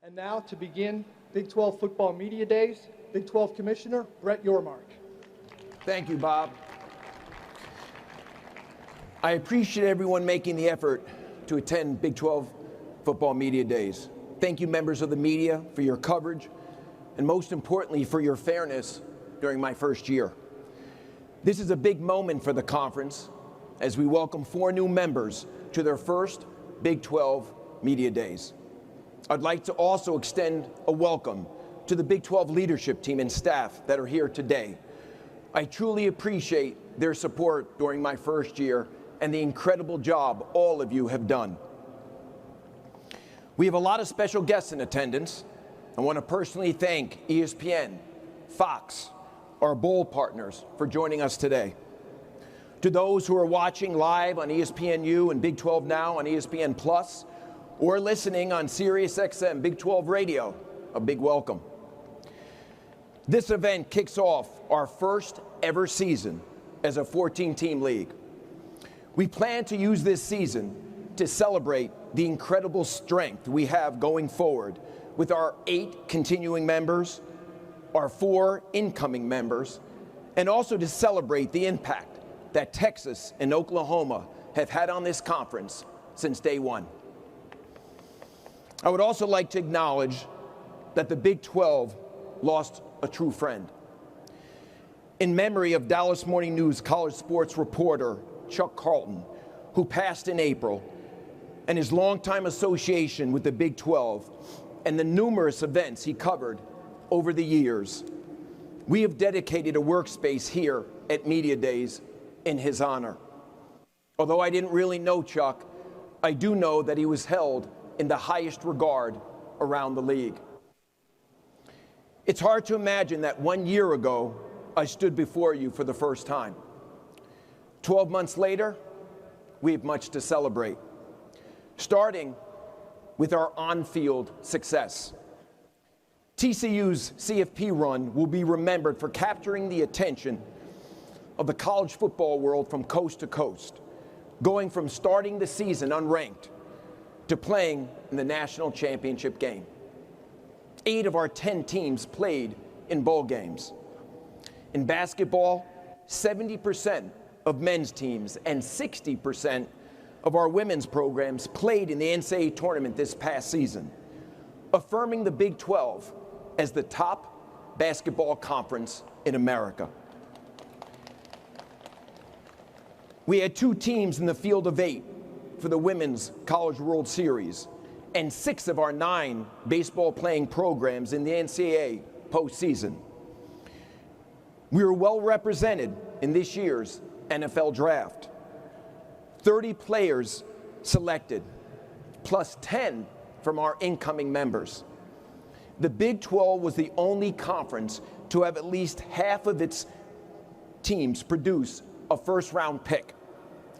And now to begin Big 12 Football Media Days, Big 12 Commissioner Brett Yormark. Thank you, Bob. I appreciate everyone making the effort to attend Big 12 Football Media Days. Thank you, members of the media, for your coverage, and most importantly, for your fairness during my first year. This is a big moment for the conference as we welcome 4 new members to their first Big 12 Media Days. I'd like to also extend a welcome to the Big 12 leadership team and staff that are here today. I truly appreciate their support during my first year and the incredible job all of you have done. We have a lot of special guests in attendance. I want to personally thank ESPN, Fox, our bowl partners for joining us today. To those who are watching live on ESPNU and Big 12 Now on ESPN Plus, or listening on SiriusXM Big 12 Radio, a big welcome. This event kicks off our first ever season as a 14-team league. We plan to use this season to celebrate the incredible strength we have going forward with our 8 continuing members, our 4 incoming members, and also to celebrate the impact that Texas and Oklahoma have had on this conference since day one. I would also like to acknowledge that the Big 12 lost a true friend. In memory of Dallas Morning News college sports reporter Chuck Carlton, who passed in April, and his longtime association with the Big 12 and the numerous events he covered over the years, we have dedicated a workspace here at Media Days in his honor. Although I didn't really know Chuck, I do know that he was held in the highest regard around the league. It's hard to imagine that 1 year ago, I stood before you for the first time. 12 months later, we have much to celebrate, starting with our on-field success. TCU's CFP run will be remembered for capturing the attention of the college football world from coast to coast, going from starting the season unranked to playing in the national championship game. 8 of our 10 teams played in bowl games. In basketball, 70% of men's teams and 60% of our women's programs played in the NCAA tournament this past season, affirming the Big 12 as the top basketball conference in America. We had 2 teams in the field of 8 for the Women's College World Series, and 6 of our 9 baseball playing programs in the NCAA postseason. We were well represented in this year's NFL draft. 30 players selected, plus 10 from our incoming members. The Big 12 was the only conference to have at least half of its teams produce a first-round pick,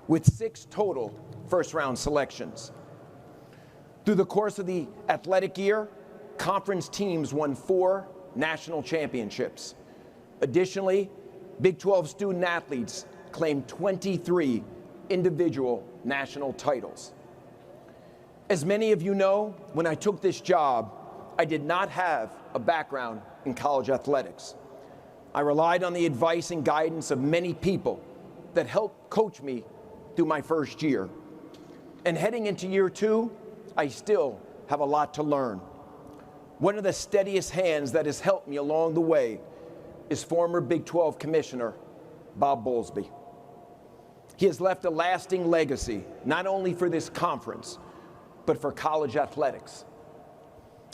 with 6 total first-round selections. Through the course of the athletic year, conference teams won 4 national championships. Additionally, Big 12 student athletes claimed 23 individual national titles. As many of you know, when I took this job, I did not have a background in college athletics. I relied on the advice and guidance of many people that helped coach me through my first year. And heading into year 2, I still have a lot to learn. One of the steadiest hands that has helped me along the way is former Big 12 Commissioner Bob Bowlesby. He has left a lasting legacy, not only for this conference, but for college athletics.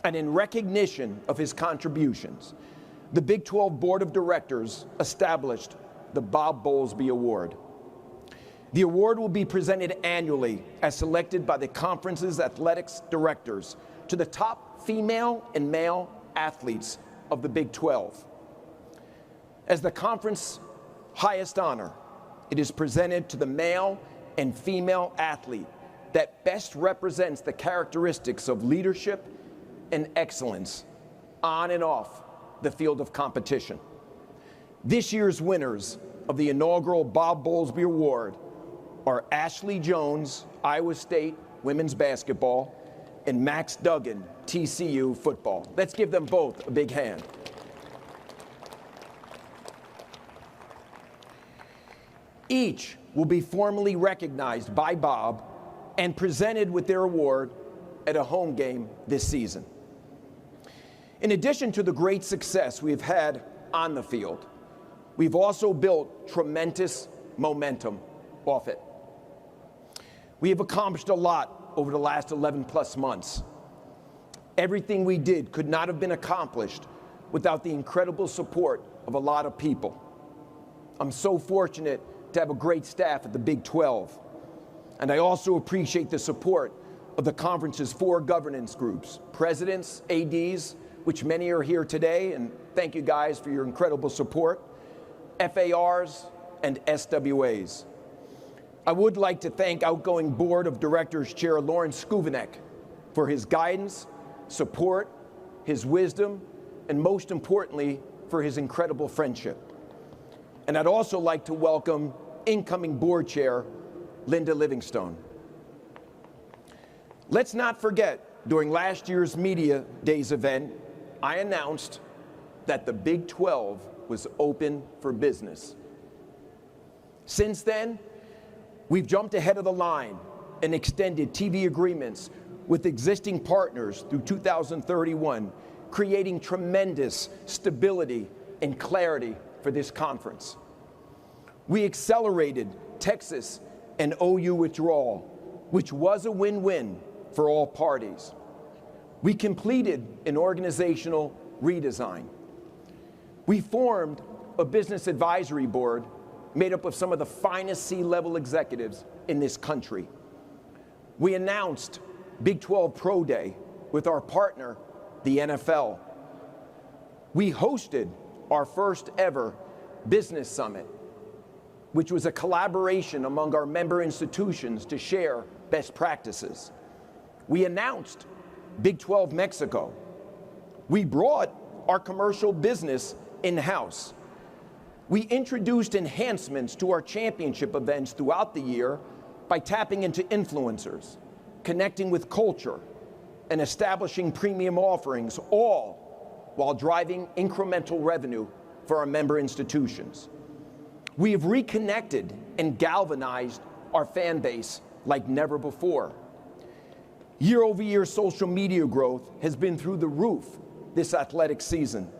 And in recognition of his contributions, the Big 12 Board of Directors established the Bob Bowlesby Award. The award will be presented annually as selected by the conference's athletics directors to the top female and male athletes of the Big 12. As the conference's highest honor, it is presented to the male and female athlete that best represents the characteristics of leadership and excellence on and off the field of competition. This year's winners of the inaugural Bob Bowlesby Award are Ashley Jones, Iowa State women's basketball, and Max Duggan, TCU football. Let's give them both a big hand. Each will be formally recognized by Bob and presented with their award at a home game this season. In addition to the great success we've had on the field, we've also built tremendous momentum off it. We have accomplished a lot over the last 11 plus months. Everything we did could not have been accomplished without the incredible support of a lot of people. I'm so fortunate to have a great staff at the Big 12. And I also appreciate the support of the conference's 4 governance groups, presidents, ADs, which many are here today, and thank you guys for your incredible support, FARs, and SWAs. I would like to thank outgoing Board of Directors Chair Lawrence Skuvanek for his guidance, support, his wisdom, and most importantly, for his incredible friendship. And I'd also like to welcome incoming Board Chair Linda Livingstone. Let's not forget, during last year's Media Days event, I announced that the Big 12 was open for business. Since then, we've jumped ahead of the line and extended TV agreements with existing partners through 2031, creating tremendous stability and clarity for this conference. We accelerated Texas and OU withdrawal, which was a win-win for all parties. We completed an organizational redesign. We formed a business advisory board made up of some of the finest C-level executives in this country. We announced Big 12 Pro Day with our partner, the NFL. We hosted our first ever business summit, which was a collaboration among our member institutions to share best practices. We announced Big 12 Mexico. We brought our commercial business in-house. We introduced enhancements to our championship events throughout the year by tapping into influencers, connecting with culture, and establishing premium offerings, all while driving incremental revenue for our member institutions. We have reconnected and galvanized our fan base like never before. Year-over-year social media growth has been through the roof this athletic season.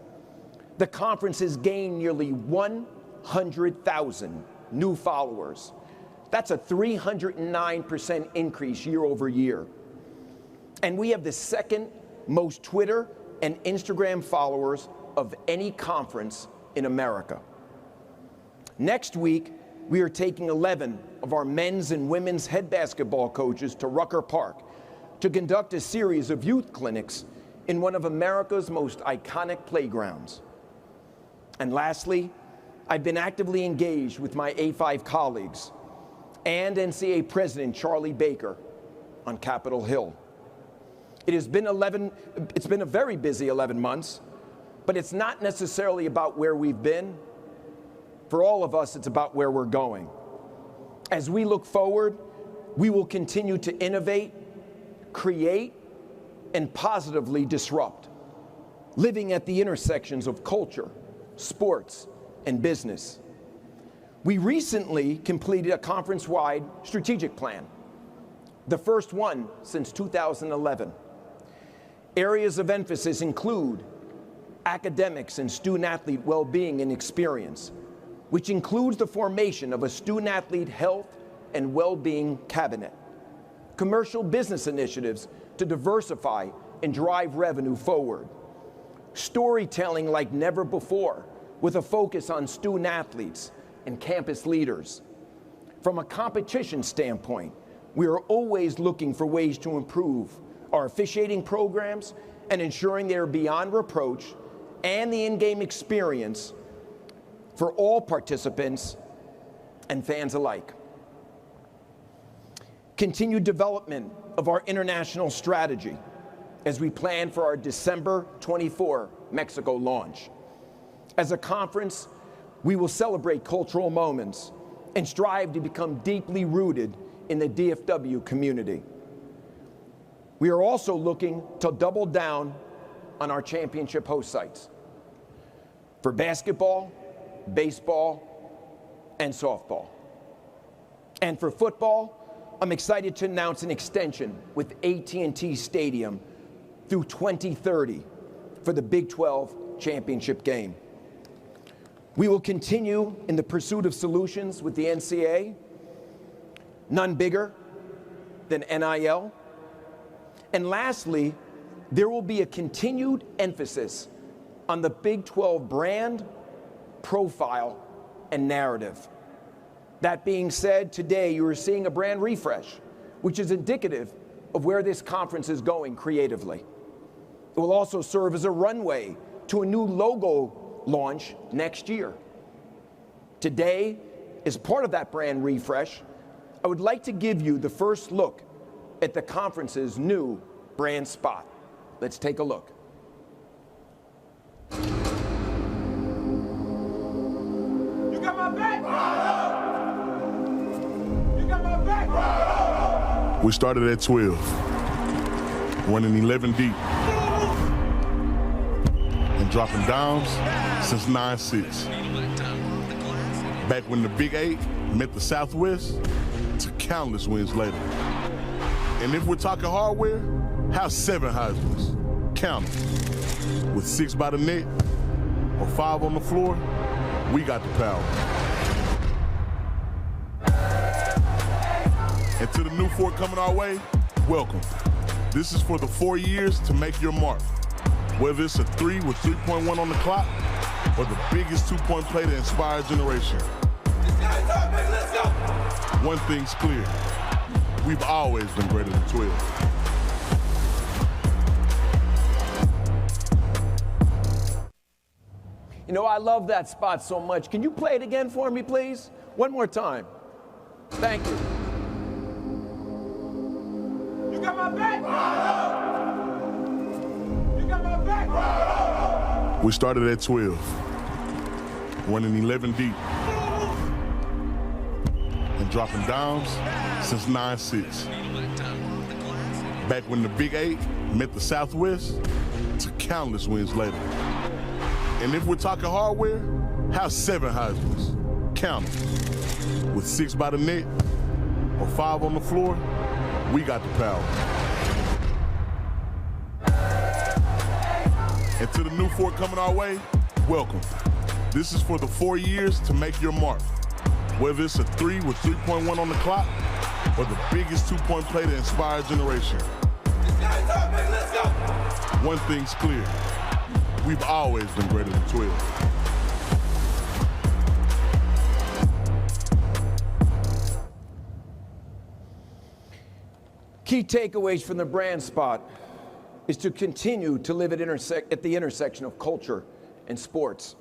The conference has gained nearly 100,000 new followers. That's a 309% increase year over year. And we have the second most Twitter and Instagram followers of any conference in America. Next week, we are taking 11 of our men's and women's head basketball coaches to Rucker Park to conduct a series of youth clinics in one of America's most iconic playgrounds. And lastly, I've been actively engaged with my A5 colleagues and NCAA President Charlie Baker on Capitol Hill. It's been a very busy 11 months, but it's not necessarily about where we've been. For all of us, it's about where we're going. As we look forward, we will continue to innovate, create, and positively disrupt, living at the intersections of culture, sports, and business. We recently completed a conference-wide strategic plan, the first one since 2011. Areas of emphasis include academics and student-athlete well-being and experience, which includes the formation of a student-athlete health and well-being cabinet, commercial business initiatives to diversify and drive revenue forward, storytelling like never before with a focus on student-athletes and campus leaders. From a competition standpoint, we are always looking for ways to improve our officiating programs and ensuring they are beyond reproach and the in-game experience for all participants and fans alike. Continued development of our international strategy as we plan for our December 24 Mexico launch. As a conference, we will celebrate cultural moments and strive to become deeply rooted in the DFW community. We are also looking to double down on our championship host sites for basketball, baseball, and softball. And for football, I'm excited to announce an extension with AT&T Stadium through 2030 for the Big 12 championship game. We will continue in the pursuit of solutions with the NCAA, none bigger than NIL. And lastly, there will be a continued emphasis on the Big 12 brand, profile, and narrative. That being said, today you are seeing a brand refresh, which is indicative of where this conference is going creatively. It will also serve as a runway to a new logo launch next year. Today, as part of that brand refresh, I would like to give you the first look at the conference's new brand spot. Let's take a look. You got my back! You got my back! We started at 12, running 11 deep, and dropping downs since 9-6. Back when the Big 8 met the Southwest, to countless wins later. And if we're talking hardware, how 7 Heisman's? Count them. With 6 by the net or 5 on the floor, we got the power. And to the new four coming our way, welcome. This is for the 4 years to make your mark. Whether it's a 3 with 3.1 on the clock or the biggest 2-point play to inspire a generation. Let's go! One thing's clear. We've always been greater than 12. You know, I love that spot so much. Can you play it again for me, please? One more time. Thank you. You got my back! You got my back! We started at 12, running 11 deep, and dropping downs since 9-6. Back when the Big 8 met the Southwest, to countless wins later. And if we're talking hardware, how 7 Heisman's? Count them. With 6 by the net or 5 on the floor, we got the power. And to the new four coming our way, welcome. This is for the 4 years to make your mark. Whether it's a 3 with 3.1 on the clock or the biggest 2-point play to inspire a generation. Let's go! One thing's clear. We've always been greater than 12. Key takeaways from the brand spot is to continue to live at the intersection of culture and sports,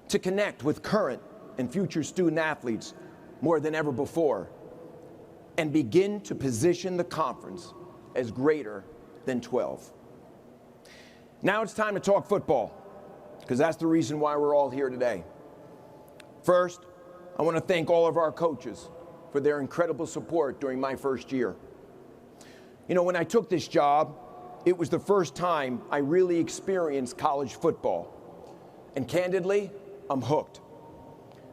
to connect with current and future student athletes more than ever before, and begin to position the conference as greater than 12. Now it's time to talk football, because that's the reason why we're all here today. First, I want to thank all of our coaches for their incredible support during my first year. You know, when I took this job, it was the first time I really experienced college football. And candidly, I'm hooked.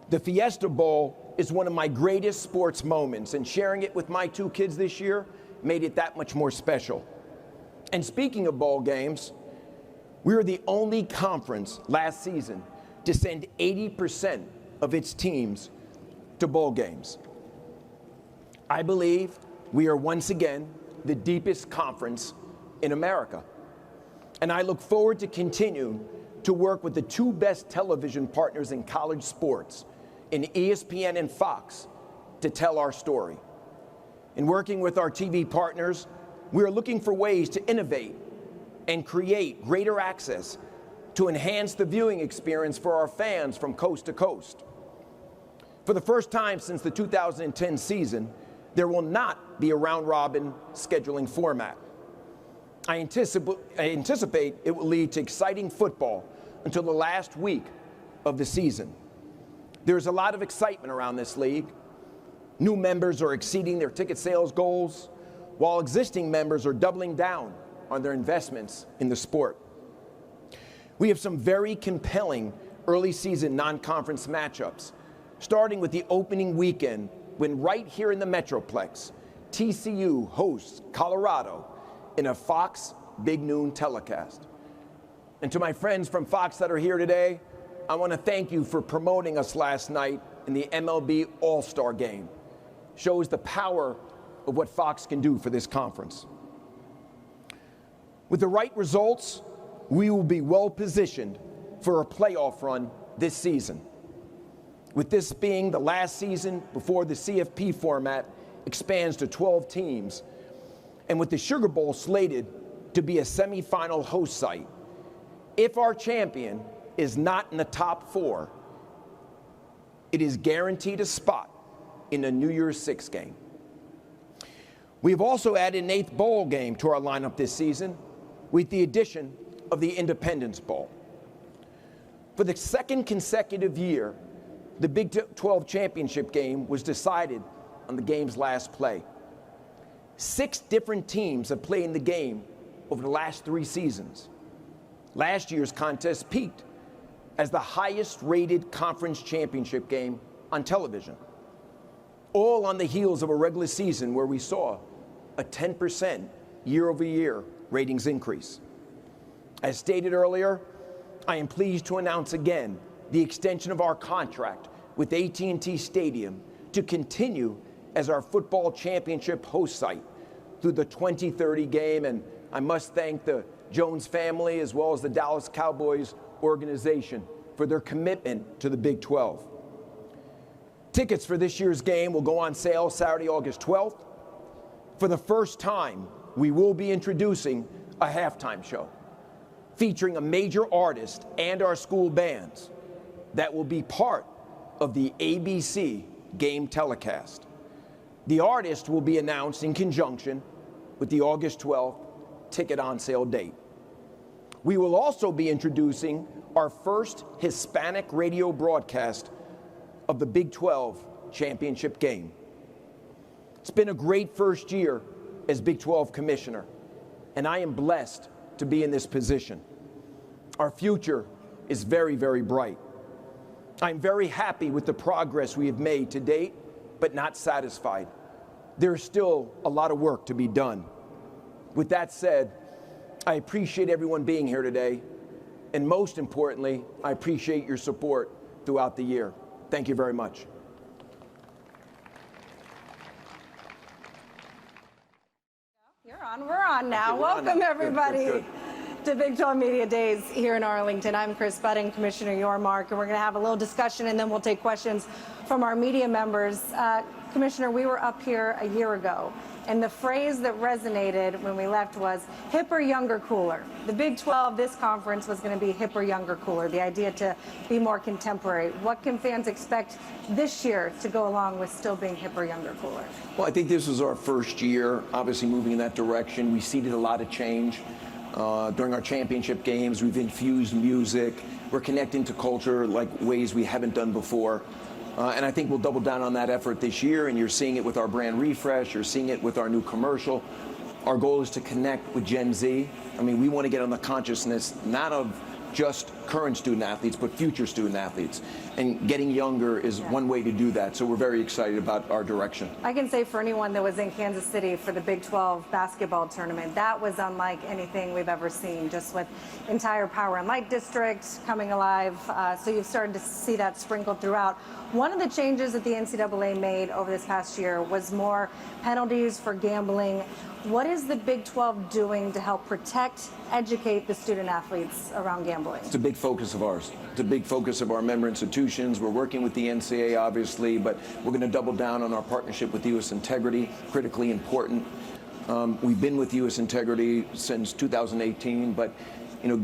The Fiesta Bowl is one of my greatest sports moments, and sharing it with my 2 kids this year made it that much more special. And speaking of bowl games, we were the only conference last season to send 80% of its teams to bowl games. I believe we are once again the deepest conference in America. And I look forward to continuing to work with the 2 best television partners in college sports, in ESPN and Fox, to tell our story. In working with our TV partners, we are looking for ways to innovate and create greater access to enhance the viewing experience for our fans from coast to coast. For the first time since the 2010 season, there will not be a round-robin scheduling format. I anticipate it will lead to exciting football until the last week of the season. There's a lot of excitement around this league. New members are exceeding their ticket sales goals. while existing members are doubling down on their investments in the sport. We have some very compelling early season non-conference matchups, starting with the opening weekend when right here in the Metroplex, TCU hosts Colorado in a Fox Big Noon telecast. And to my friends from Fox that are here today, I want to thank you for promoting us last night in the MLB All-Star Game. Shows the power of what Fox can do for this conference. With the right results, we will be well positioned for a playoff run this season. With this being the last season before the CFP format expands to 12 teams, and with the Sugar Bowl slated to be a semifinal host site, if our champion is not in the top 4, it is guaranteed a spot in the New Year's Six game. We've also added an 8th bowl game to our lineup this season with the addition of the Independence Bowl. For the second consecutive year, the Big 12 championship game was decided on the game's last play. 6 different teams have played in the game over the last 3 seasons. Last year's contest peaked as the highest rated conference championship game on television, all on the heels of a regular season where we saw a 10% year-over-year ratings increase. As stated earlier, I am pleased to announce again the extension of our contract with AT&T Stadium to continue as our football championship host site through the 2030 game, and I must thank the Jones family as well as the Dallas Cowboys organization for their commitment to the Big 12. Tickets for this year's game will go on sale Saturday, August 12th. For the first time, we will be introducing a halftime show featuring a major artist and our school bands that will be part of the ABC game telecast. The artist will be announced in conjunction with the August 12th ticket on sale date. We will also be introducing our first Hispanic radio broadcast of the Big 12 championship game. It's been a great first year as Big 12 commissioner, and I am blessed to be in this position. Our future is very, very bright. I'm very happy with the progress we have made to date, but not satisfied. There's still a lot of work to be done. With that said, I appreciate everyone being here today, and most importantly, I appreciate your support throughout the year. Thank you very much. You're on. We're on now. Welcome, everybody, Good. to Big 12 Media Days here in Arlington. I'm Chris Budding, Commissioner Yormark, and we're going to have a little discussion, and then we'll take questions from our media members. Commissioner, we were up here a year ago, and the phrase that resonated when we left was hipper, younger, cooler. The Big 12, this conference, was going to be hipper, younger, cooler, the idea to be more contemporary. What can fans expect this year to go along with still being hipper, younger, cooler? Well, I think this was our first year, obviously moving in that direction. We seeded a lot of change. During our championship games, we've infused music. We're connecting to culture like ways we haven't done before. And I think we'll double down on that effort this year, and you're seeing it with our brand refresh, you're seeing it with our new commercial. Our goal is to connect with Gen Z. I mean, we want to get on the consciousness, not of just current student athletes, but future student athletes. And getting younger is one way to do that, so we're very excited about our direction. I can say for anyone that was in Kansas City for the Big 12 basketball tournament, that was unlike anything we've ever seen, just with entire Power and Light District coming alive. So you've started to see that sprinkled throughout. One of the changes that the NCAA made over this past year was more penalties for gambling. What is the Big 12 doing to help protect, educate the student athletes around gambling? It's a big focus of ours. It's a big focus of our member institutions. We're working with the NCAA, obviously, but we're going to double down on our partnership with U.S. Integrity, critically important. We've been with U.S. Integrity since 2018, but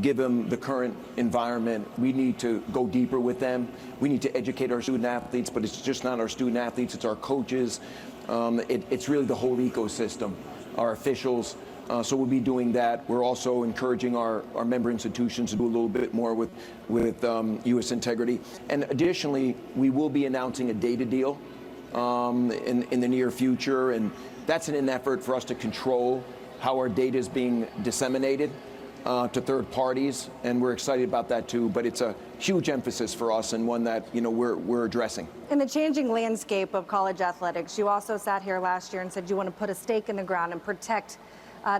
given the current environment, we need to go deeper with them. We need to educate our student athletes, but it's just not our student athletes, it's our coaches. It's really the whole ecosystem, our officials. So we'll be doing that. We're also encouraging our member institutions to do a little bit more with U.S. Integrity. And additionally, we will be announcing a data deal in the near future, and that's in an effort for us to control how our data is being disseminated to third parties, and we're excited about that too. But it's a huge emphasis for us and one that we're addressing. In the changing landscape of college athletics, you also sat here last year and said you want to put a stake in the ground and protect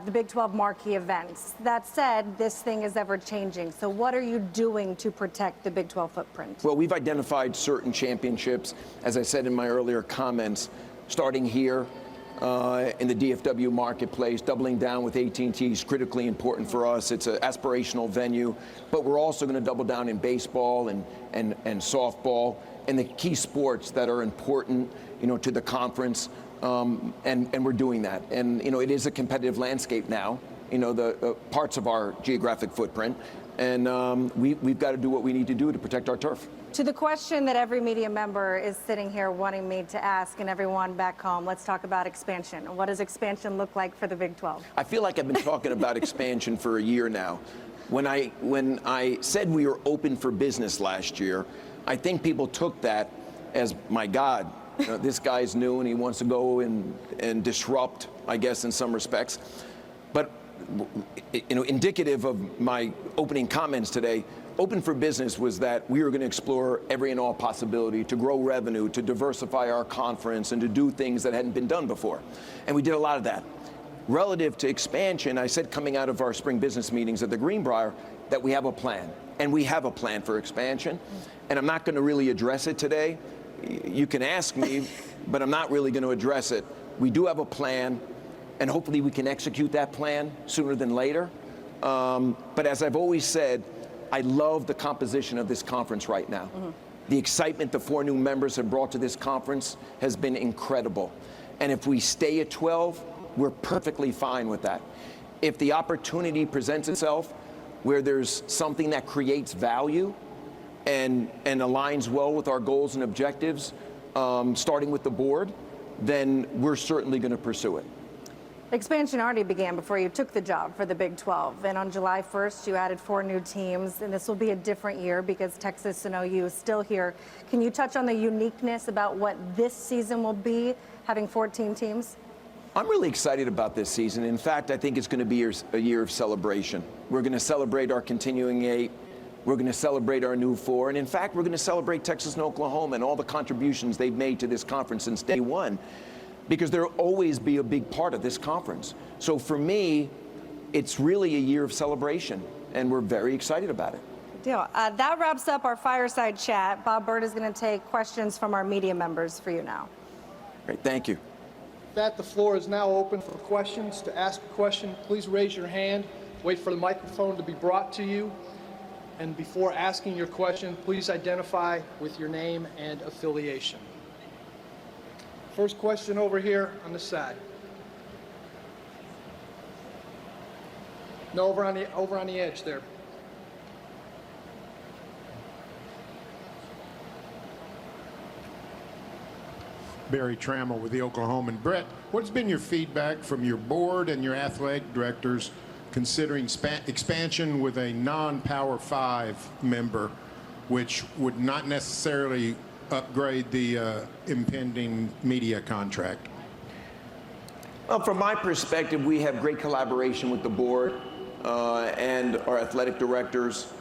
the Big 12 marquee events. That said, this thing is ever changing. So what are you doing to protect the Big 12 footprint? Well, we've identified certain championships, as I said in my earlier comments, starting here in the DFW marketplace. Doubling down with AT&T is critically important for us. It's an aspirational venue, but we're also going to double down in baseball and softball and the key sports that are important, to the conference. And we're doing that. And, it is a competitive landscape now, the parts of our geographic footprint. And we've got to do what we need to do to protect our turf. To the question that every media member is sitting here wanting me to ask, and everyone back home, let's talk about expansion. What does expansion look like for the Big 12? I feel like I've been talking about expansion for a year now. When I said we were open for business last year, I think people took that as, my God, this guy's new and he wants to go and disrupt, I guess, in some respects. But, indicative of my opening comments today, open for business was that we were going to explore every and all possibility to grow revenue, to diversify our conference, and to do things that hadn't been done before. And we did a lot of that. Relative to expansion, I said coming out of our spring business meetings at the Greenbrier that we have a plan. And we have a plan for expansion. And I'm not going to really address it today. You can ask me, but I'm not really going to address it. We do have a plan, and hopefully we can execute that plan sooner than later. But as I've always said, I love the composition of this conference right now. The excitement the 4 new members have brought to this conference has been incredible. And if we stay at 12, we're perfectly fine with that. If the opportunity presents itself where there's something that creates value and aligns well with our goals and objectives, starting with the board, then we're certainly going to pursue it. Expansion already began before you took the job for the Big 12. And on July 1st, you added 4 new teams. And this will be a different year because Texas and OU is still here. Can you touch on the uniqueness about what this season will be, having 14 teams? I'm really excited about this season. In fact, I think it's going to be a year of celebration. We're going to celebrate our continuing 8. We're going to celebrate our new 4. And in fact, we're going to celebrate Texas and Oklahoma and all the contributions they've made to this conference since day one, because they'll always be a big part of this conference. So for me, it's really a year of celebration, and we're very excited about it. Good deal. That wraps up our fireside chat. Bob Byrd is going to take questions from our media members for you now. Great, thank you. With that, the floor is now open for questions. To ask a question, please raise your hand. Wait for the microphone to be brought to you. And before asking your question, please identify with your name and affiliation. First question over here on the side. No, over on the edge there. Barry Trammell with the Oklahoman. Brett, what's been your feedback from your board and your athletic directors considering expansion with a non-Power 5 member, which would not necessarily upgrade the impending media contract? Well, from my perspective, we have great collaboration with the board and our athletic directors.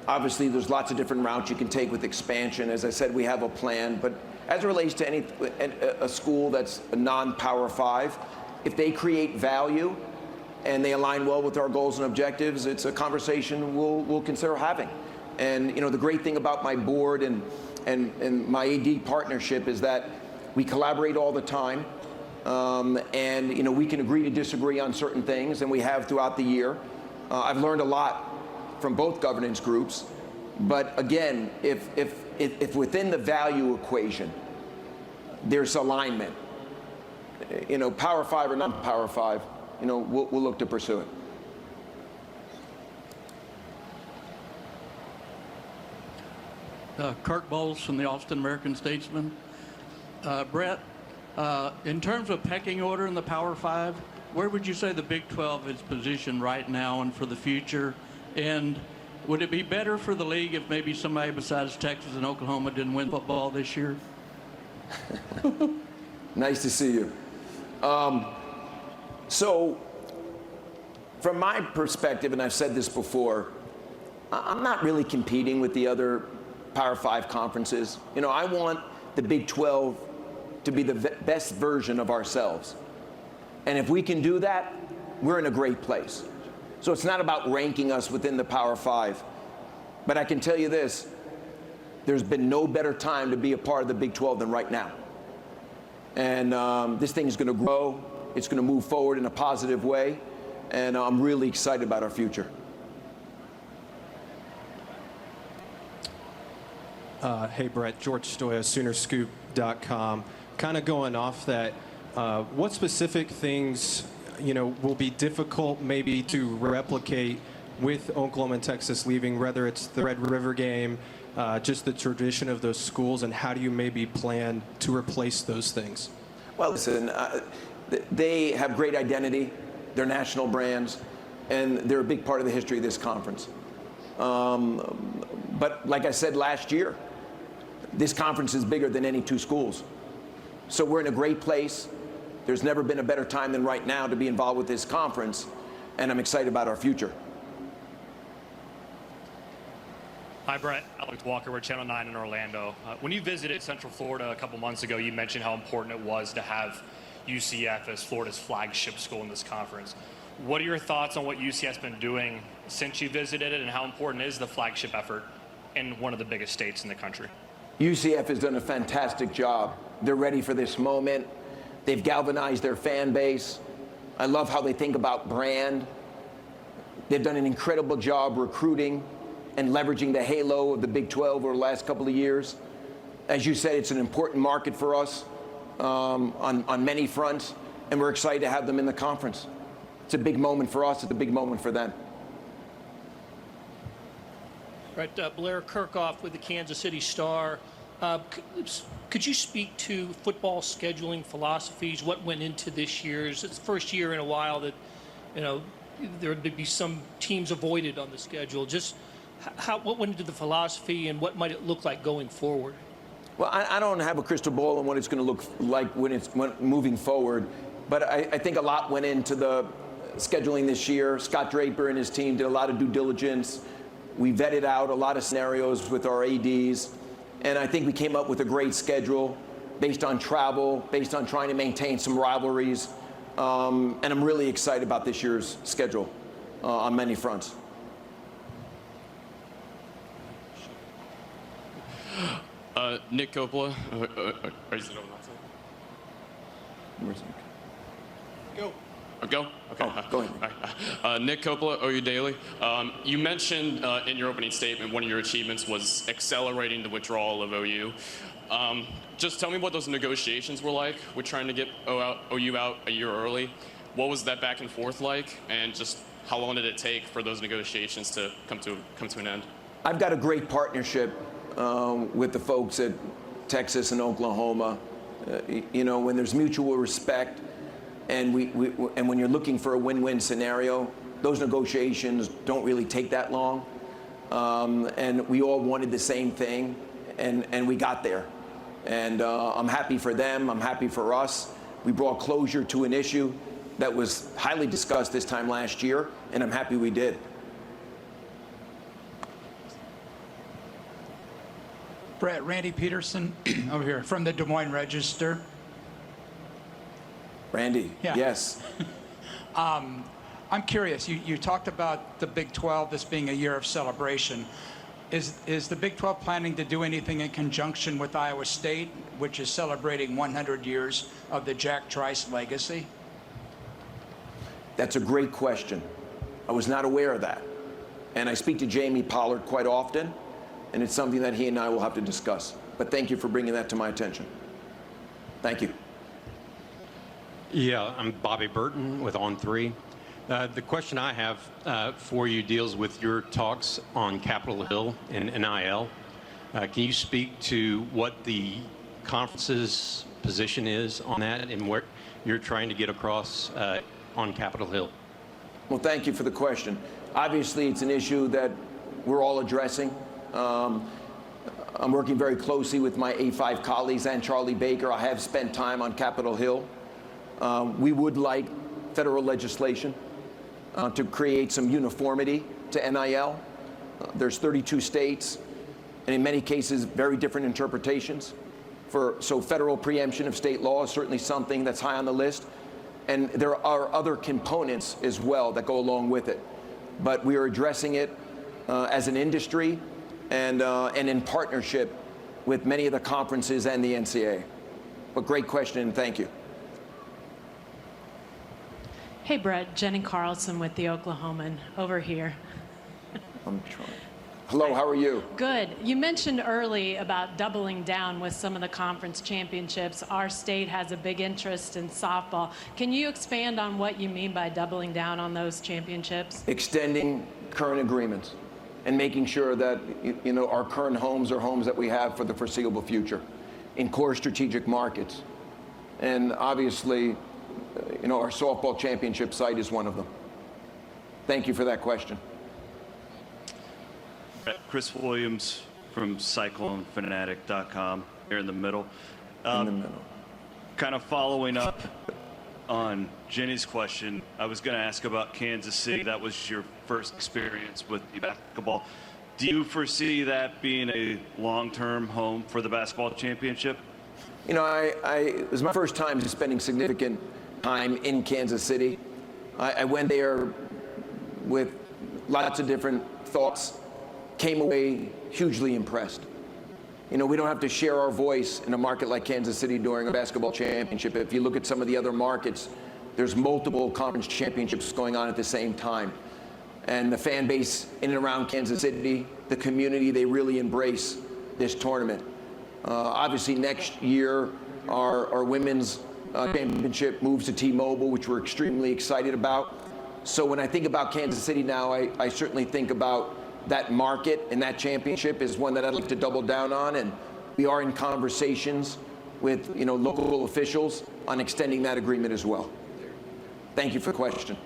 Obviously, there's lots of different routes you can take with expansion. As I said, we have a plan. But as it relates to a school that's a non-Power 5, if they create value and they align well with our goals and objectives, it's a conversation we'll consider having. And the great thing about my board and my AD partnership is that we collaborate all the time, and we can agree to disagree on certain things, and we have throughout the year. I've learned a lot from both governance groups, but again, if within the value equation there's alignment, Power 5 or not Power 5, we'll look to pursue it. Kirk Bowles from the Austin American-Statesman. Brett, in terms of pecking order in the Power 5, where would you say the Big 12 is positioned right now and for the future? And would it be better for the league if maybe somebody besides Texas and Oklahoma didn't win football this year? Nice to see you. So, from my perspective, and I've said this before, I'm not really competing with the other Power 5 conferences. You know, I want the Big 12 to be the best version of ourselves. And if we can do that, we're in a great place. So it's not about ranking us within the Power 5. But I can tell you this, there's been no better time to be a part of the Big 12 than right now. And this thing is going to grow. It's going to move forward in a positive way. And I'm really excited about our future. Hey, Brett, George Stoya, Soonerscoop.com. Kind of going off that, what specific things, will be difficult maybe to replicate with Oklahoma and Texas leaving, whether it's the Red River game, just the tradition of those schools, and how do you maybe plan to replace those things? Well, listen, they have great identity. They're national brands, and they're a big part of the history of this conference. But like I said last year, this conference is bigger than any two schools. So we're in a great place. There's never been a better time than right now to be involved with this conference, and I'm excited about our future. Hi, Brett. Alex Walker. We're Channel 9 in Orlando. When you visited Central Florida a couple months ago, you mentioned how important it was to have UCF as Florida's flagship school in this conference. What are your thoughts on what UCF's been doing since you visited it, and how important is the flagship effort in one of the biggest states in the country? UCF has done a fantastic job. They're ready for this moment. They've galvanized their fan base. I love how they think about brand. They've done an incredible job recruiting and leveraging the halo of the Big 12 over the last couple of years. As you said, it's an important market for us on many fronts, and we're excited to have them in the conference. It's a big moment for us. It's a big moment for them. Right, Blair Kirchhoff with the Kansas City Star. Could you speak to football scheduling philosophies? What went into this year's? It's the first year in a while that, there would be some teams avoided on the schedule. Just what went into the philosophy, and what might it look like going forward? Well, I don't have a crystal ball on what it's going to look like when moving forward, but I think a lot went into the scheduling this year. Scott Draper and his team did a lot of due diligence. We vetted out a lot of scenarios with our ADs, and I think we came up with a great schedule based on travel, based on trying to maintain some rivalries, and I'm really excited about this year's schedule on many fronts. Nick Coppola. Is it on that side? Go. Go? Okay. Go ahead. All right. Nick Coppola, OU Daily. You mentioned in your opening statement one of your achievements was accelerating the withdrawal of OU. Just tell me what those negotiations were like with trying to get OU out a year early. What was that back and forth like? And just how long did it take for those negotiations to come to an end? I've got a great partnership with the folks at Texas and Oklahoma. When there's mutual respect, and when you're looking for a win-win scenario, those negotiations don't really take that long. And we all wanted the same thing, and we got there. And I'm happy for them. I'm happy for us. We brought closure to an issue that was highly discussed this time last year, and I'm happy we did. Brett, Randy Peterson over here from the Des Moines Register. Randy, Yeah. Yes. I'm curious, you talked about the Big 12, this being a year of celebration. Is the Big 12 planning to do anything in conjunction with Iowa State, which is celebrating 100 years of the Jack Trice legacy? That's a great question. I was not aware of that. And I speak to Jamie Pollard quite often, and it's something that he and I will have to discuss. But thank you for bringing that to my attention. Thank you. Yeah, I'm Bobby Burton with On3. The question I have for you deals with your talks on Capitol Hill and NIL. Can you speak to what the conference's position is on that and what you're trying to get across on Capitol Hill? Well, thank you for the question. Obviously, it's an issue that we're all addressing. I'm working very closely with my A5 colleagues and Charlie Baker. I have spent time on Capitol Hill. We would like federal legislation to create some uniformity to NIL. There's 32 states, and in many cases, very different interpretations. So federal preemption of state law is certainly something that's high on the list. And there are other components as well that go along with it. But we are addressing it as an industry and in partnership with many of the conferences and the NCAA. But great question, and thank you. Hey, Brett, Jenny Carlson with the Oklahoman over here. I'm trying. Hello, how are you? Good. You mentioned early about doubling down with some of the conference championships. Our state has a big interest in softball. Can you expand on what you mean by doubling down on those championships? Extending current agreements and making sure that our current homes are homes that we have for the foreseeable future in core strategic markets. And obviously, our softball championship site is one of them. Thank you for that question. Chris Williams from CycloneFanatic.com here in the middle. Kind of following up on Jenny's question, I was going to ask about Kansas City. That was your first experience with the basketball. Do you foresee that being a long-term home for the basketball championship? It was my first time spending significant time in Kansas City. I went there with lots of different thoughts. Came away hugely impressed. We don't have to share our voice in a market like Kansas City during a basketball championship. If you look at some of the other markets, there's multiple conference championships going on at the same time. And the fan base in and around Kansas City, the community, they really embrace this tournament. Obviously next year, our women's championship moves to T-Mobile, which we're extremely excited about. So when I think about Kansas City now, I certainly think about that market and that championship is one that I'd like to double down on, and we are in conversations with local officials on extending that agreement as well. Thank you for the question.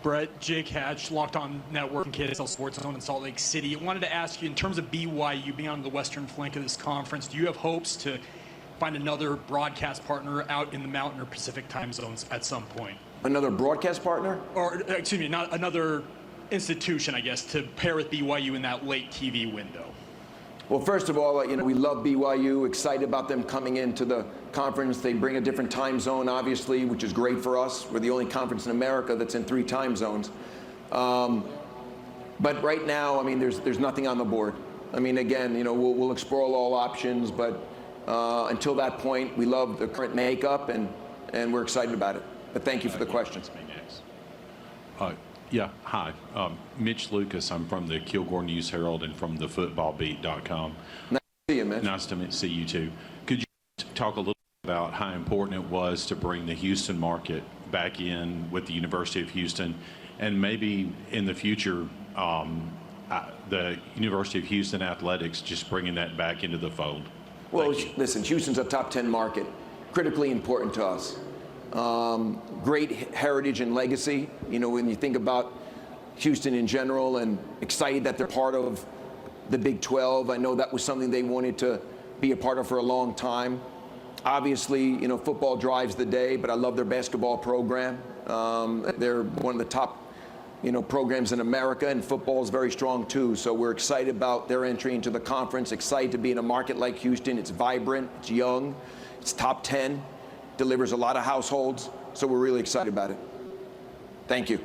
Brett, Jake Hatch, Locked On Network and KSL Sports Zone in Salt Lake City. I wanted to ask you, in terms of BYU being on the western flank of this conference, do you have hopes to find another broadcast partner out in the Mountain or Pacific time zones at some point? Another broadcast partner? Or, excuse me, not another institution, I guess, to pair with BYU in that late TV window? Well, first of all, we love BYU, excited about them coming into the conference. They bring a different time zone, obviously, which is great for us. We're the only conference in America that's in 3 time zones. But right now, there's nothing on the board. Again, we'll explore all options, but until that point, we love the current makeup, and we're excited about it. But thank you for the question. Yeah, hi. Mitch Lucas. I'm from the Kilgore News Herald and from the footballbeat.com. Nice to see you, Mitch. Nice to see you, too. Could you talk a little bit about how important it was to bring the Houston market back in with the University of Houston, and maybe in the future, the University of Houston athletics, just bringing that back into the fold? Well, listen, Houston's a top 10 market, critically important to us. Great heritage and legacy, when you think about Houston in general, and excited that they're part of the Big 12. I know that was something they wanted to be a part of for a long time. Obviously, football drives the day, but I love their basketball program. They're one of the top, programs in America, and football is very strong too. So we're excited about their entry into the conference, excited to be in a market like Houston. It's vibrant, it's young, it's top 10. Delivers a lot of households, so we're really excited about it. Thank you.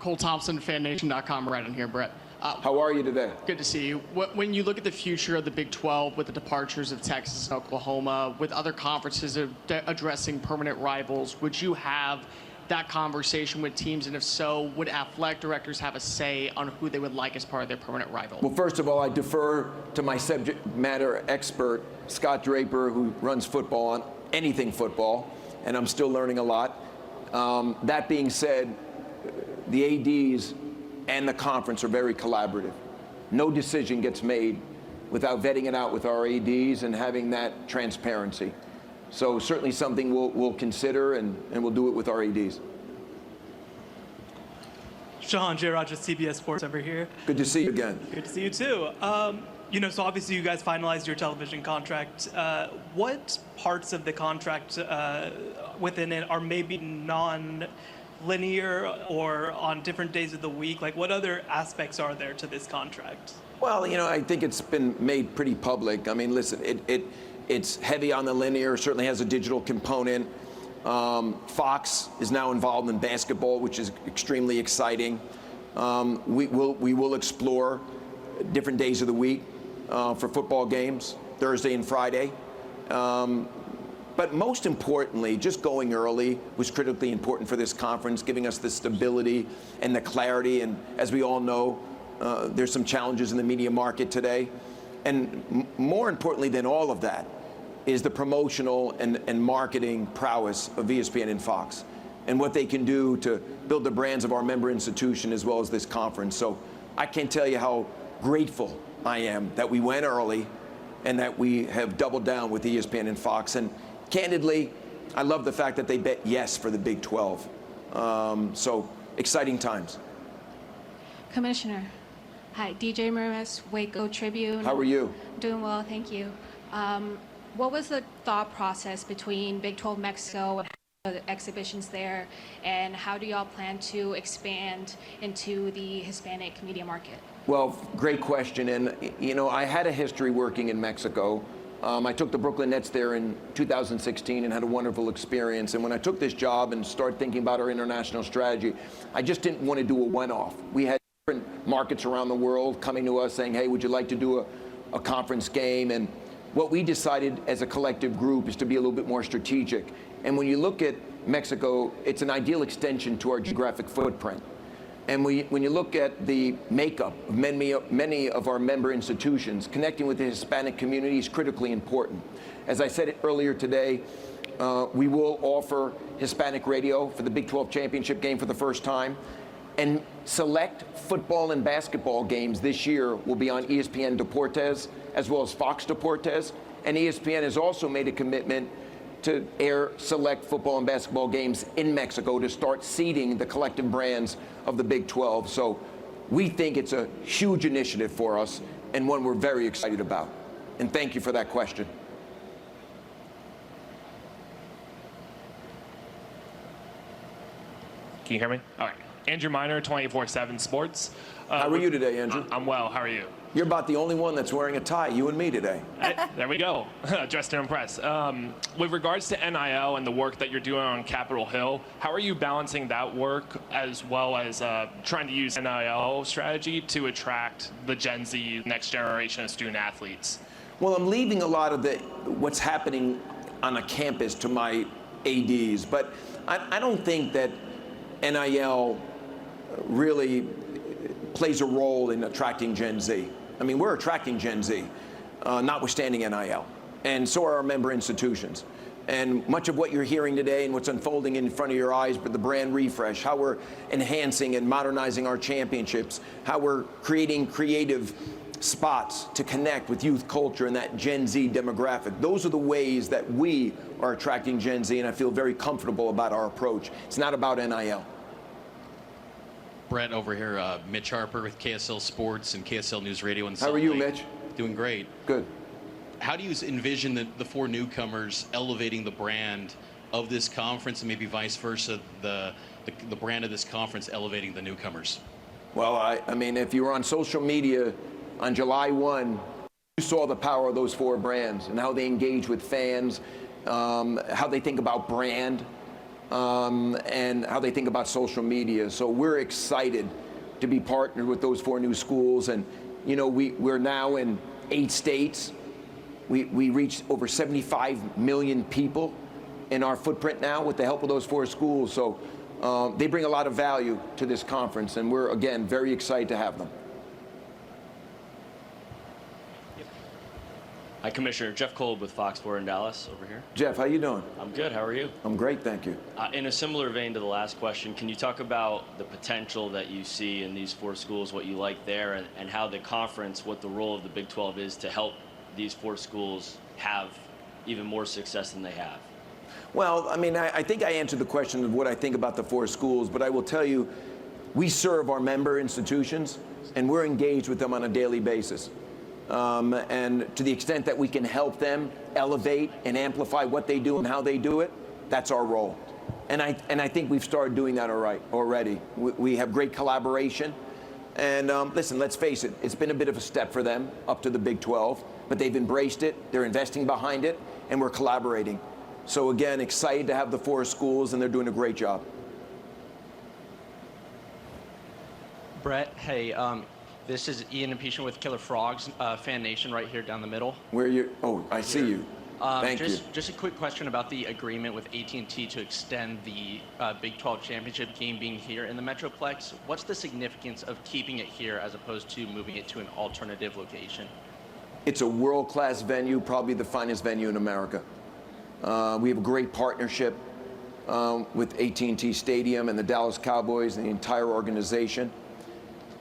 Cole Thompson, FanNation.com, right in here, Brett. How are you today? Good to see you. When you look at the future of the Big 12 with the departures of Texas and Oklahoma, with other conferences addressing permanent rivals, would you have that conversation with teams? And if so, would athletic directors have a say on who they would like as part of their permanent rival? Well, first of all, I defer to my subject matter expert, Scott Draper, who runs football on anything football, and I'm still learning a lot. That being said, the ADs and the conference are very collaborative. No decision gets made without vetting it out with our ADs and having that transparency. So certainly something we'll consider, and we'll do it with our ADs. Sean, J. Rogers, CBS Sports over here. Good to see you again. Good to see you too. So obviously you guys finalized your television contract. What parts of the contract within it are maybe non-linear or on different days of the week? Like, what other aspects are there to this contract? Well, I think it's been made pretty public. I mean, listen, it's heavy on the linear, certainly has a digital component. Fox is now involved in basketball, which is extremely exciting. We will explore different days of the week for football games, Thursday and Friday. But most importantly, just going early was critically important for this conference, giving us the stability and the clarity. And as we all know, there's some challenges in the media market today. And more importantly than all of that is the promotional and marketing prowess of ESPN and Fox and what they can do to build the brands of our member institution as well as this conference. So I can't tell you how grateful I am that we went early and that we have doubled down with ESPN and Fox. And candidly, I love the fact that they bet yes for the Big 12. So exciting times. Commissioner, hi, DJ Murames, Waco Tribune. How are you? Doing well, thank you. What was the thought process between Big 12 Mexico and the exhibitions there, and how do y'all plan to expand into the Hispanic media market? Well, great question. And, I had a history working in Mexico. I took the Brooklyn Nets there in 2016 and had a wonderful experience. And when I took this job and started thinking about our international strategy, I just didn't want to do a one-off. We had different markets around the world coming to us saying, hey, would you like to do a conference game? And what we decided as a collective group is to be a little bit more strategic. And when you look at Mexico, it's an ideal extension to our geographic footprint. And when you look at the makeup of many of our member institutions, connecting with the Hispanic community is critically important. As I said earlier today, we will offer Hispanic radio for the Big 12 championship game for the first time. And select football and basketball games this year will be on ESPN Deportes as well as Fox Deportes. And ESPN has also made a commitment to air select football and basketball games in Mexico to start seeding the collective brands of the Big 12. So we think it's a huge initiative for us and one we're very excited about. And thank you for that question. Can you hear me? All right. Andrew Miner, 24/7 Sports. How are you today, Andrew? I'm well. How are you? You're about the only one that's wearing a tie, you and me today. There we go. Dressed to impress. With regards to NIL and the work that you're doing on Capitol Hill, how are you balancing that work as well as trying to use NIL strategy to attract the Gen Z next generation of student athletes? Well, I'm leaving a lot of what's happening on a campus to my ADs, but I don't think that NIL really plays a role in attracting Gen Z. I mean, we're attracting Gen Z, notwithstanding NIL, and so are our member institutions. And much of what you're hearing today and what's unfolding in front of your eyes, but the brand refresh, how we're enhancing and modernizing our championships, how we're creating creative spots to connect with youth culture and that Gen Z demographic. Those are the ways that we are attracting Gen Z, and I feel very comfortable about our approach. It's not about NIL. Brett over here, Mitch Harper with KSL Sports and KSL News Radio in How Salt are you, Lake. Mitch? Doing great. Good. How do you envision the four newcomers elevating the brand of this conference and maybe vice versa, the brand of this conference elevating the newcomers? Well, I mean, if you were on social media on July 1, you saw the power of those four brands and how they engage with fans, how they think about brand, and how they think about social media. So we're excited to be partnered with those four new schools. And, we're now in 8 states. We reached over 75 million people in our footprint now with the help of those four schools. So they bring a lot of value to this conference, and we're, again, very excited to have them. Hi, Commissioner. Jeff Kolb with Fox 4 in Dallas over here. Jeff, how you doing? I'm good. How are you? I'm great, thank you. In a similar vein to the last question, can you talk about the potential that you see in these four schools, what you like there, and how the conference, what the role of the Big 12 is to help these four schools have even more success than they have? Well, I mean, I think I answered the question of what I think about the four schools, but I will tell you, We serve our member institutions, and we're engaged with them on a daily basis. And to the extent that we can help them elevate and amplify what they do and how they do it, that's our role. And I think we've started doing that already. We have great collaboration. And listen, let's face it, it's been a bit of a step for them up to the Big 12, but they've embraced it, they're investing behind it, and we're collaborating. So again, excited to have the 4 schools, and they're doing a great job. Brett, hey, this is Ian Impeachment with Killer Frogs, Fan Nation right here down the middle. Where you? Oh, I see you. Thank you. Just a quick question about the agreement with AT&T to extend the Big 12 championship game being here in the Metroplex. What's the significance of keeping it here as opposed to moving it to an alternative location? It's a world-class venue, probably the finest venue in America. We have a great partnership with AT&T Stadium and the Dallas Cowboys and the entire organization.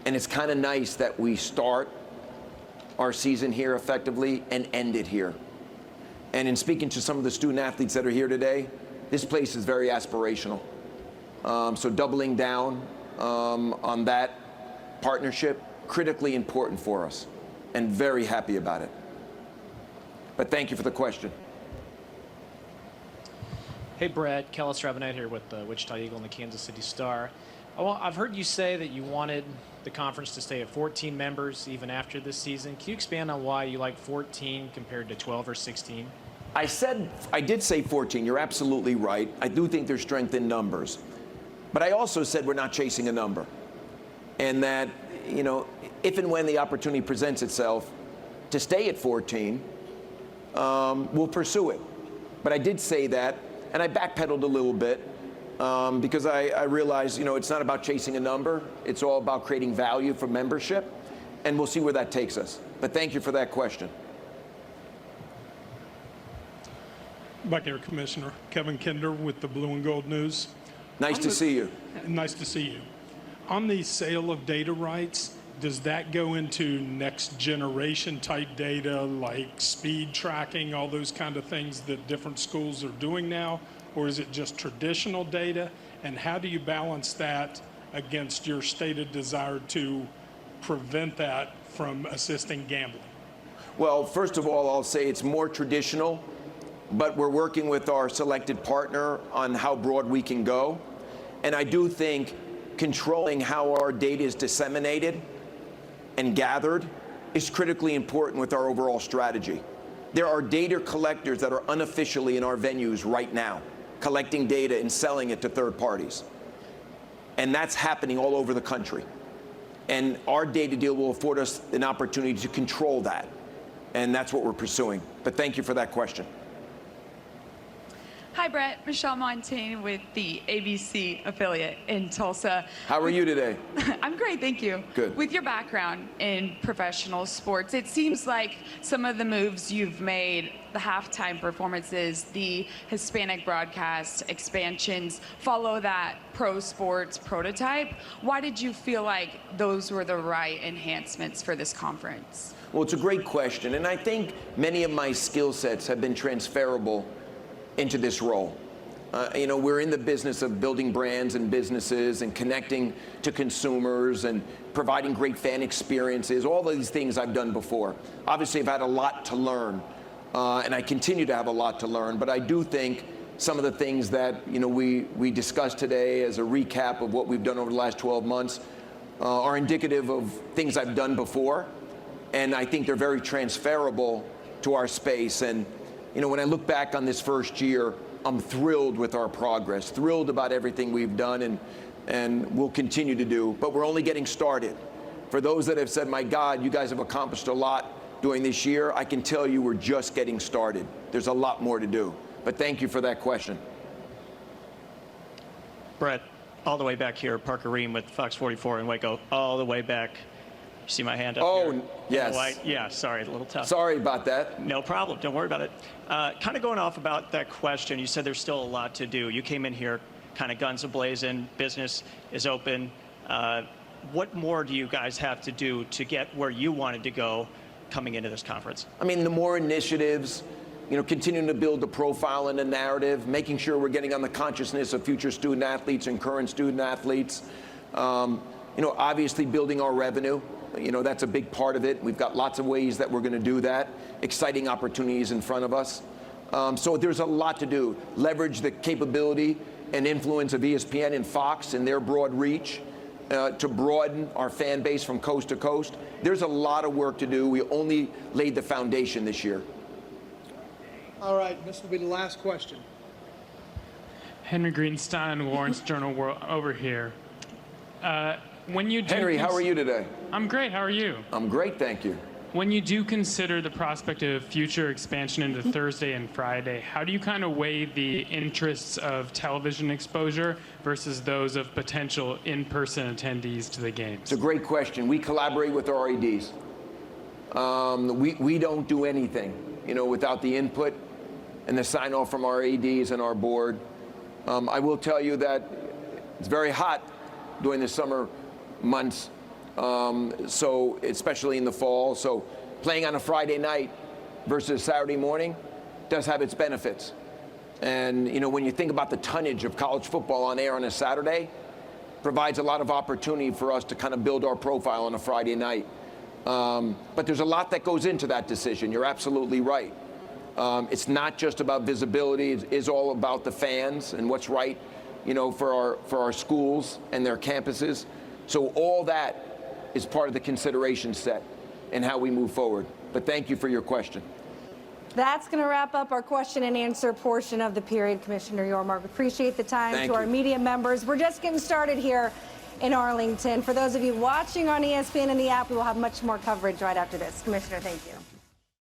And it's kind of nice that we start our season here effectively and end it here. And in speaking to some of the student athletes that are here today, this place is very aspirational. So doubling down on that partnership, critically important for us, and very happy about it. But thank you for the question. Hey, Brett. Kellis Ravenite here with the Wichita Eagle and the Kansas City Star. I've heard you say that you wanted the conference to stay at 14 members even after this season. Can you expand on why you like 14 compared to 12 or 16? I did say 14. You're absolutely right. I do think there's strength in numbers. But I also said we're not chasing a number. And that, you know, if and when the opportunity presents itself to stay at 14, we'll pursue it. But I did say that, and I backpedaled a little bit because I realized, you know, it's not about chasing a number. It's all about creating value for membership, and we'll see where that takes us. But thank you for that question. Back here, Commissioner. Kevin Kinder with the Blue and Gold News. Nice to see you. Nice to see you. On the sale of data rights, does that go into next generation type data like speed tracking, all those kind of things that different schools are doing now? Or is it just traditional data? And how do you balance that against your stated desire to prevent that from assisting gambling? Well, first of all, I'll say it's more traditional, but we're working with our selected partner on how broad we can go. And I do think controlling how our data is disseminated and gathered is critically important with our overall strategy. There are data collectors that are unofficially in our venues right now, collecting data and selling it to third parties. And that's happening all over the country. And our data deal will afford us an opportunity to control that. And that's what we're pursuing. But thank you for that question. Hi, Brett. Michelle Montaigne with the ABC affiliate in Tulsa. How are you today? I'm great, thank you. Good. With your background in professional sports, it seems like some of the moves you've made, the halftime performances, the Hispanic broadcast expansions, follow that pro sports prototype. Why did you feel like those were the right enhancements for this conference? Well, it's a great question. And I think many of my skill sets have been transferable into this role. You know, we're in the business of building brands and businesses and connecting to consumers and providing great fan experiences, all of these things I've done before. Obviously, I've had a lot to learn, and I continue to have a lot to learn, but I do think some of the things that, you know, we discussed today as a recap of what we've done over the last 12 months are indicative of things I've done before, and I think they're very transferable to our space. And you know, when I look back on this first year, I'm thrilled with our progress, thrilled about everything we've done and will continue to do, but we're only getting started. For those that have said, my God, you guys have accomplished a lot during this year, I can tell you we're just getting started. There's a lot more to do, but thank you for that question. Brett, all the way back here, Parker Ream with Fox 44 in Waco, all the way back. You see my hand up here? Oh, yes. White. Yeah, sorry, a little tough. Sorry about that. No problem. Don't worry about it. Kind of going off about that question, you said there's still a lot to do. You came in here kind of guns a-blazing, business is open. What more do you guys have to do to get where you wanted to go coming into this conference? I mean, the more initiatives, you know, continuing to build the profile and the narrative, making sure we're getting on the consciousness of future student athletes and current student athletes, You know, obviously building our revenue, you know, that's a big part of it. We've got lots of ways that we're going to do that. Exciting opportunities in front of us. So there's a lot to do. Leverage the capability and influence of ESPN and Fox and their broad reach to broaden our fan base from coast to coast. There's a lot of work to do. We only laid the foundation this year. All right, this will be the last question. Henry Greenstein, Lawrence Journal World, over here. When you do Henry, how are you today? I'm great. How are you? I'm great, thank you. When you do consider the prospect of future expansion into Thursday and Friday, how do you kind of weigh the interests of television exposure versus those of potential in-person attendees to the games? It's a great question. We collaborate with our ADs. We don't do anything, you know, without the input and the sign-off from our ADs and our board. I will tell you that it's very hot during the summer months, so especially in the fall. So playing on a Friday night versus Saturday morning does have its benefits. And you know, when you think about the tonnage of college football on air on a Saturday, provides a lot of opportunity for us to kind of build our profile on a Friday night. But there's a lot that goes into that decision. You're absolutely right. It's not just about visibility. It is all about the fans and what's right, you know, for our schools and their campuses. So all that is part of the consideration set and how we move forward. But thank you for your question. That's going to wrap up our question and answer portion of the period, Commissioner Yormark. Appreciate the time. Thank to our you. media members. We're just getting started here in Arlington. For those of you watching on ESPN and the app, we will have much more coverage right after this. Commissioner, thank you.